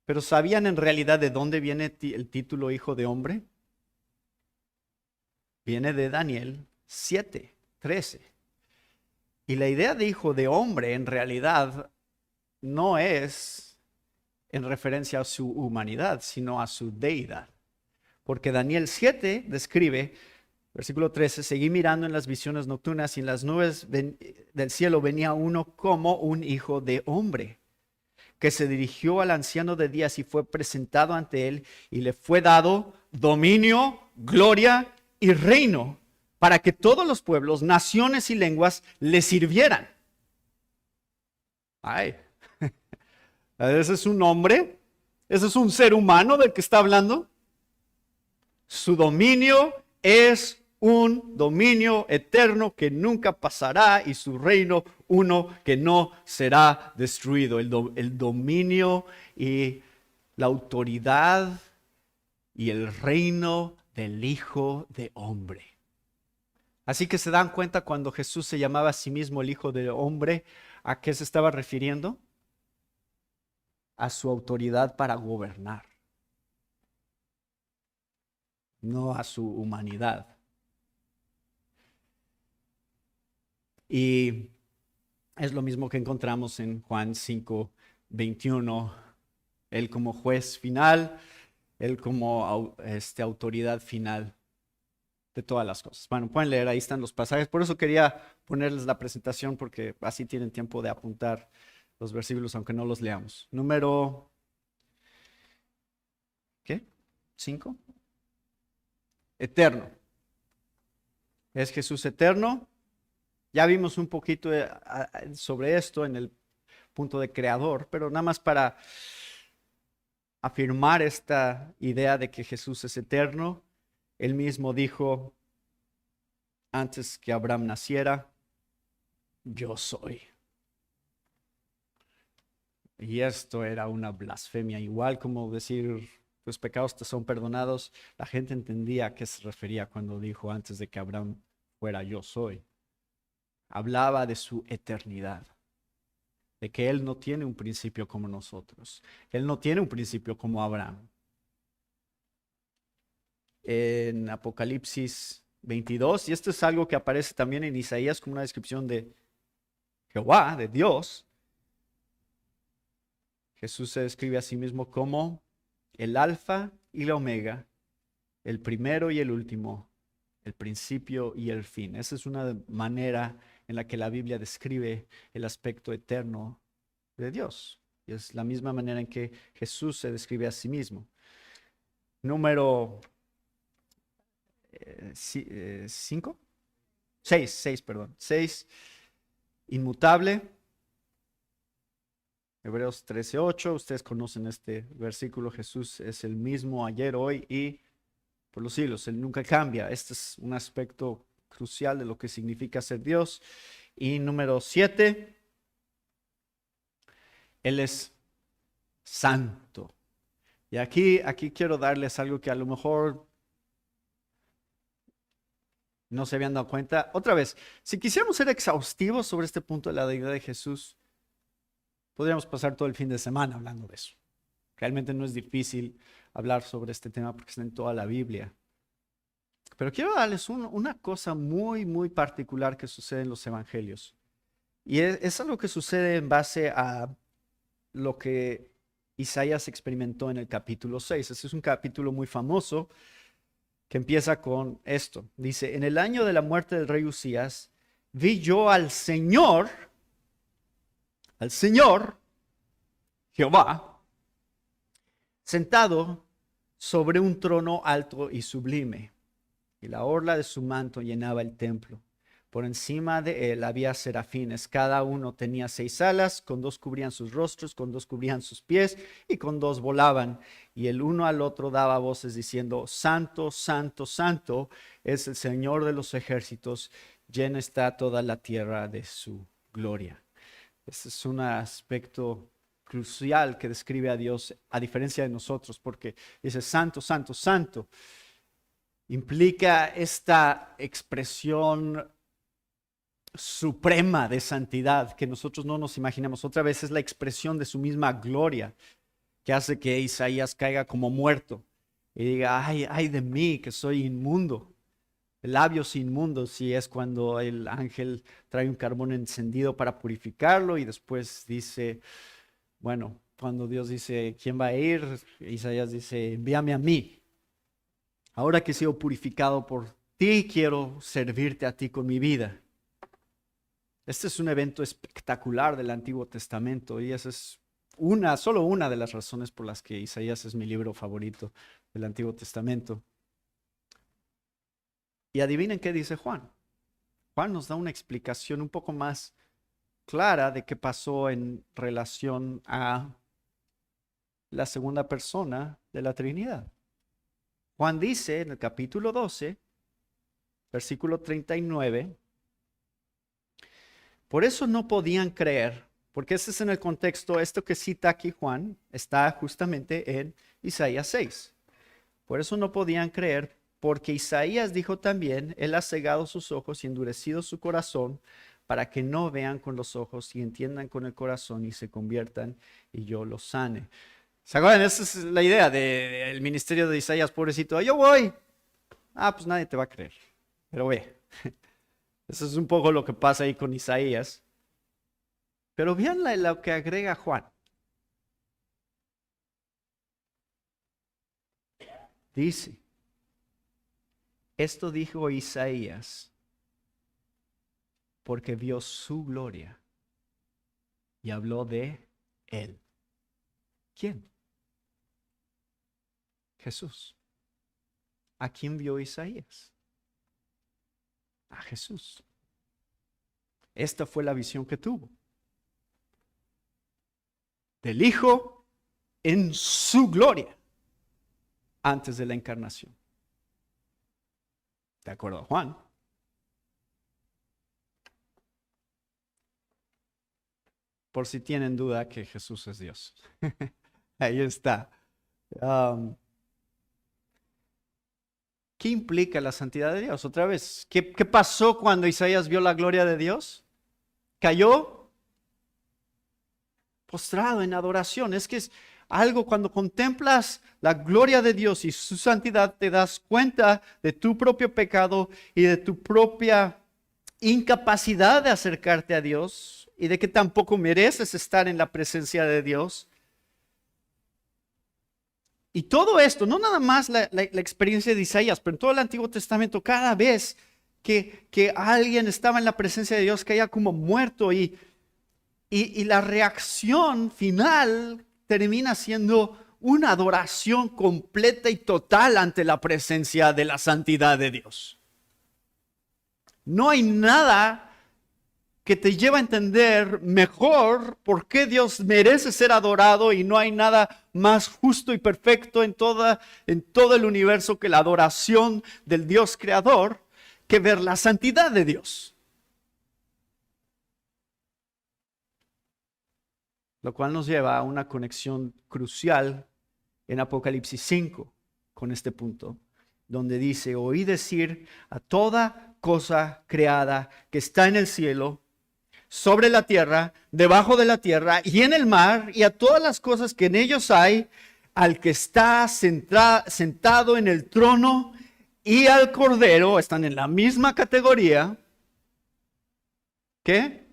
Pero ¿sabían en realidad de dónde viene el título hijo de hombre? Viene de Daniel 7:13. Y la idea de hijo de hombre en realidad no es en referencia a su humanidad, sino a su deidad. Porque Daniel 7 describe, versículo 13, seguí mirando en las visiones nocturnas y en las nubes del cielo venía uno como un hijo de hombre, que se dirigió al anciano de días y fue presentado ante él y le fue dado dominio, gloria y reino para que todos los pueblos, naciones y lenguas le sirvieran. Ese es un hombre, ese es un ser humano del que está hablando. Su dominio es un dominio eterno que nunca pasará y su reino uno que no será destruido. El dominio y la autoridad y el reino del Hijo de Hombre. Así que se dan cuenta cuando Jesús se llamaba a sí mismo el Hijo del Hombre, ¿a qué se estaba refiriendo? A su autoridad para gobernar, no a su humanidad. Y es lo mismo que encontramos en Juan 5:21. Él como juez final, Él como autoridad final de todas las cosas. Bueno, pueden leer, ahí están los pasajes. Por eso quería ponerles la presentación, porque así tienen tiempo de apuntar los versículos, aunque no los leamos. Número, ¿qué? 5. Eterno. ¿Es Jesús eterno? Ya vimos un poquito sobre esto en el punto de creador, pero nada más para afirmar esta idea de que Jesús es eterno. Él mismo dijo, antes que Abraham naciera, yo soy. Y esto era una blasfemia, igual como decir, tus pecados te son perdonados. La gente entendía a qué se refería cuando dijo, antes de que Abraham fuera, yo soy. Hablaba de su eternidad, de que Él no tiene un principio como nosotros. Él no tiene un principio como Abraham. En Apocalipsis 22, y esto es algo que aparece también en Isaías como una descripción de Jehová, de Dios. Jesús se describe a sí mismo como el alfa y la omega, el primero y el último, el principio y el fin. Esa es una manera en la que la Biblia describe el aspecto eterno de Dios. Y es la misma manera en que Jesús se describe a sí mismo. Número 5, 6, perdón. 6, inmutable. Hebreos 13:8. Ustedes conocen este versículo. Jesús es el mismo ayer, hoy y por los siglos. Él nunca cambia. Este es un aspecto crucial de lo que significa ser Dios. Y número 7, Él es santo. Y aquí quiero darles algo que a lo mejor no se habían dado cuenta. Otra vez, si quisiéramos ser exhaustivos sobre este punto de la deidad de Jesús, podríamos pasar todo el fin de semana hablando de eso. Realmente no es difícil hablar sobre este tema porque está en toda la Biblia. Pero quiero darles una cosa muy, muy particular que sucede en los evangelios. Y es algo que sucede en base a lo que Isaías experimentó en el capítulo 6. Este es un capítulo muy famoso que empieza con esto. Dice, en el año de la muerte del rey Usías, vi yo al Señor, Jehová, sentado sobre un trono alto y sublime, y la orla de su manto llenaba el templo. Por encima de él había serafines, cada uno tenía 6 alas, con 2 cubrían sus rostros, con 2 cubrían sus pies, y con 2 volaban. Y el uno al otro daba voces diciendo, Santo, Santo, Santo es el Señor de los ejércitos, llena está toda la tierra de su gloria. Este es un aspecto crucial que describe a Dios, a diferencia de nosotros, porque dice, Santo, Santo, Santo. Implica esta expresión suprema de santidad que nosotros no nos imaginamos. Otra vez es la expresión de su misma gloria que hace que Isaías caiga como muerto y diga, ay de mí que soy inmundo. Labios inmundos, y es cuando el ángel trae un carbón encendido para purificarlo y después dice, bueno, cuando Dios dice, ¿quién va a ir? Isaías dice, envíame a mí. Ahora que he sido purificado por ti, quiero servirte a ti con mi vida. Este es un evento espectacular del Antiguo Testamento y esa es solo una de las razones por las que Isaías es mi libro favorito del Antiguo Testamento. Y adivinen qué dice Juan. Juan nos da una explicación un poco más clara de qué pasó en relación a la segunda persona de la Trinidad. Juan dice en el capítulo 12, versículo 39, por eso no podían creer, porque ese es en el contexto, esto que cita aquí Juan está justamente en Isaías 6. Por eso no podían creer, porque Isaías dijo también, Él ha cegado sus ojos y endurecido su corazón para que no vean con los ojos y entiendan con el corazón y se conviertan y yo los sane. ¿Se acuerdan? Esa es la idea del ministerio de Isaías, pobrecito. Yo voy. Ah, pues nadie te va a creer. Pero ve. Eso es un poco lo que pasa ahí con Isaías. Pero vean lo que agrega Juan. Dice, esto dijo Isaías porque vio su gloria y habló de él. ¿Quién? Jesús. ¿A quién vio Isaías? A Jesús. Esta fue la visión que tuvo. Del Hijo en su gloria antes de la encarnación. De acuerdo a Juan. Por si tienen duda que Jesús es Dios. Ahí está. ¿Qué implica la santidad de Dios? Otra vez, ¿qué pasó cuando Isaías vio la gloria de Dios? Cayó postrado en adoración. Es que es algo cuando contemplas la gloria de Dios y su santidad, te das cuenta de tu propio pecado y de tu propia incapacidad de acercarte a Dios y de que tampoco mereces estar en la presencia de Dios. Y todo esto, no nada más la experiencia de Isaías, pero en todo el Antiguo Testamento, cada vez que alguien estaba en la presencia de Dios, caía como muerto y la reacción final termina siendo una adoración completa y total ante la presencia de la santidad de Dios. No hay nada que te lleva a entender mejor por qué Dios merece ser adorado y no hay nada más justo y perfecto en todo el universo que la adoración del Dios creador, que ver la santidad de Dios. Lo cual nos lleva a una conexión crucial en Apocalipsis 5 con este punto, donde dice: oí decir a toda cosa creada que está en el cielo, sobre la tierra, debajo de la tierra y en el mar, y a todas las cosas que en ellos hay, al que está sentado en el trono y al Cordero, están en la misma categoría, ¿qué?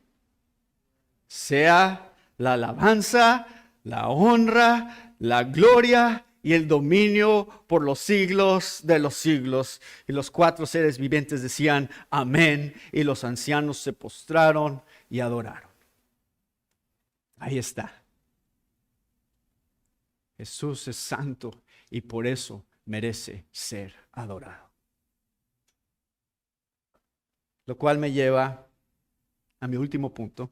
Sea la alabanza, la honra, la gloria y el dominio por los siglos de los siglos. Y los 4 seres vivientes decían amén, y los ancianos se postraron y adoraron. Ahí está. Jesús es santo y por eso merece ser adorado. Lo cual me lleva a mi último punto,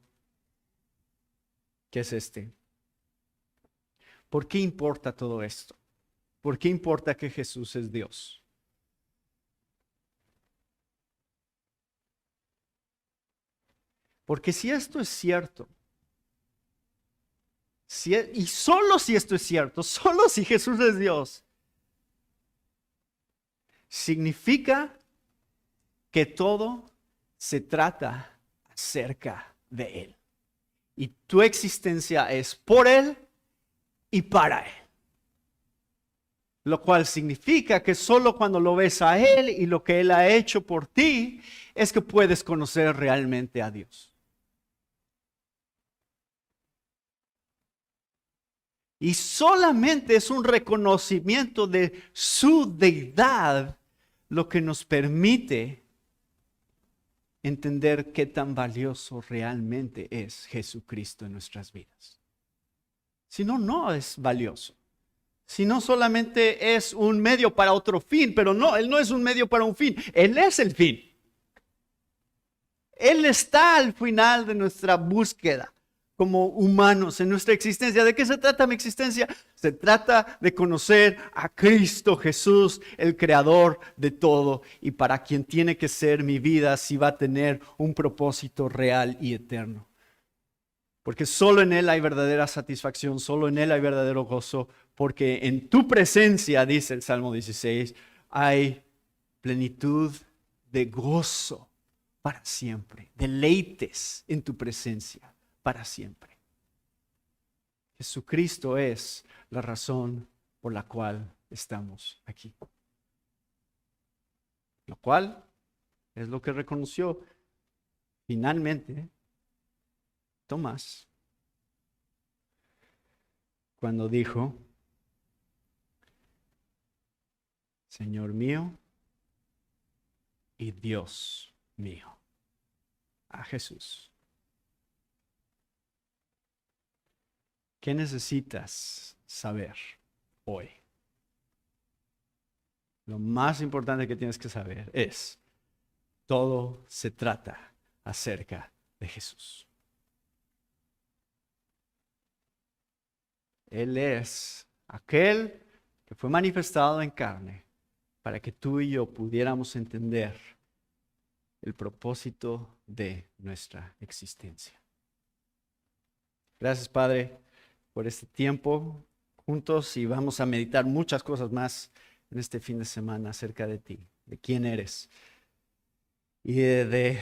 que es este. ¿Por qué importa todo esto? ¿Por qué importa que Jesús es Dios? Porque si esto es cierto, y solo si esto es cierto, solo si Jesús es Dios, significa que todo se trata acerca de Él. Y tu existencia es por Él y para Él. Lo cual significa que solo cuando lo ves a Él y lo que Él ha hecho por ti, es que puedes conocer realmente a Dios. Y solamente es un reconocimiento de su deidad lo que nos permite entender qué tan valioso realmente es Jesucristo en nuestras vidas. Si no, no es valioso. Si no, solamente es un medio para otro fin, pero no, Él no es un medio para un fin, Él es el fin. Él está al final de nuestra búsqueda como humanos en nuestra existencia. ¿De qué se trata mi existencia? Se trata de conocer a Cristo Jesús, el creador de todo, y para quien tiene que ser mi vida si va a tener un propósito real y eterno. Porque solo en Él hay verdadera satisfacción, solo en Él hay verdadero gozo, porque en tu presencia, dice el Salmo 16, hay plenitud de gozo para siempre, deleites en tu presencia para siempre. Jesucristo es la razón por la cual estamos aquí. Lo cual es lo que reconoció finalmente Tomás cuando dijo: Señor mío y Dios mío, a Jesús. ¿Qué necesitas saber hoy? Lo más importante que tienes que saber es: todo se trata acerca de Jesús. Él es aquel que fue manifestado en carne para que tú y yo pudiéramos entender el propósito de nuestra existencia. Gracias, Padre, por este tiempo juntos y vamos a meditar muchas cosas más en este fin de semana acerca de ti, de quién eres y de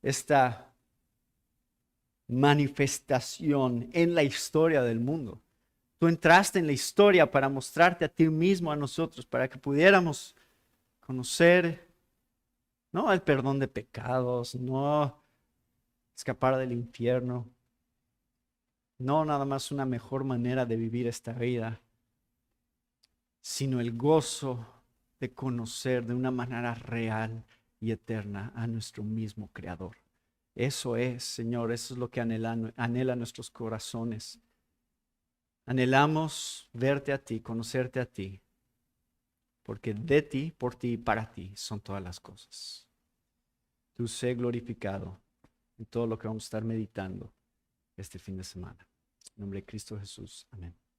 esta manifestación en la historia del mundo. Tú entraste en la historia para mostrarte a ti mismo, a nosotros, para que pudiéramos conocer, no el perdón de pecados, no escapar del infierno, no nada más una mejor manera de vivir esta vida, sino el gozo de conocer de una manera real y eterna a nuestro mismo Creador. Eso es, Señor, eso es lo que anhela nuestros corazones. Anhelamos verte a ti, conocerte a ti, porque de ti, por ti y para ti son todas las cosas. Tú sé glorificado en todo lo que vamos a estar meditando este fin de semana. En nombre de Cristo Jesús. Amén.